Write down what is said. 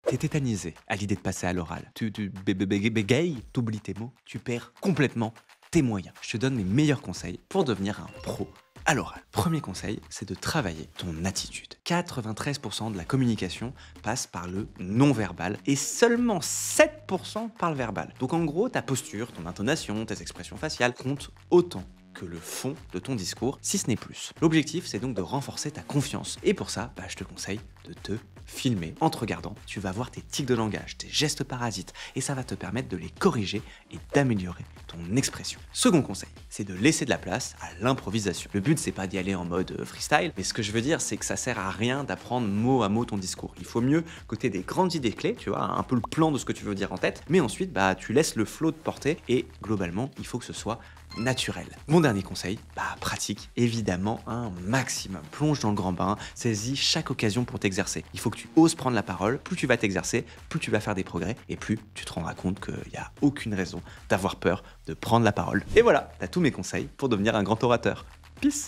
T'es tétanisé à l'idée de passer à l'oral. Tu bégayes, t'oublies tes mots, tu perds complètement tes moyens. Je te donne mes meilleurs conseils pour devenir un pro à l'oral. Premier conseil, c'est de travailler ton attitude. 93% de la communication passe par le non-verbal et seulement 7% par le verbal. Donc en gros, ta posture, ton intonation, tes expressions faciales comptent autant que le fond de ton discours, si ce n'est plus. L'objectif, c'est donc de renforcer ta confiance. Et pour ça, je te conseille de te filmer. En te regardant, tu vas voir tes tics de langage, tes gestes parasites, et ça va te permettre de les corriger et d'améliorer ton expression. Second conseil, c'est de laisser de la place à l'improvisation. Le but, c'est pas d'y aller en mode freestyle, mais ce que je veux dire, c'est que ça sert à rien d'apprendre mot à mot ton discours. Il faut mieux que tu aies des grandes idées clés, tu vois, un peu le plan de ce que tu veux dire en tête, mais ensuite, tu laisses le flow te porter, et globalement, il faut que ce soit naturel. Mon dernier conseil, pratique évidemment un maximum. Plonge dans le grand bain, saisis chaque occasion pour t'exercer. Il faut que tu oses prendre la parole, plus tu vas t'exercer, plus tu vas faire des progrès et plus tu te rendras compte qu'il n'y a aucune raison d'avoir peur de prendre la parole. Et voilà, t'as tous mes conseils pour devenir un grand orateur. Peace!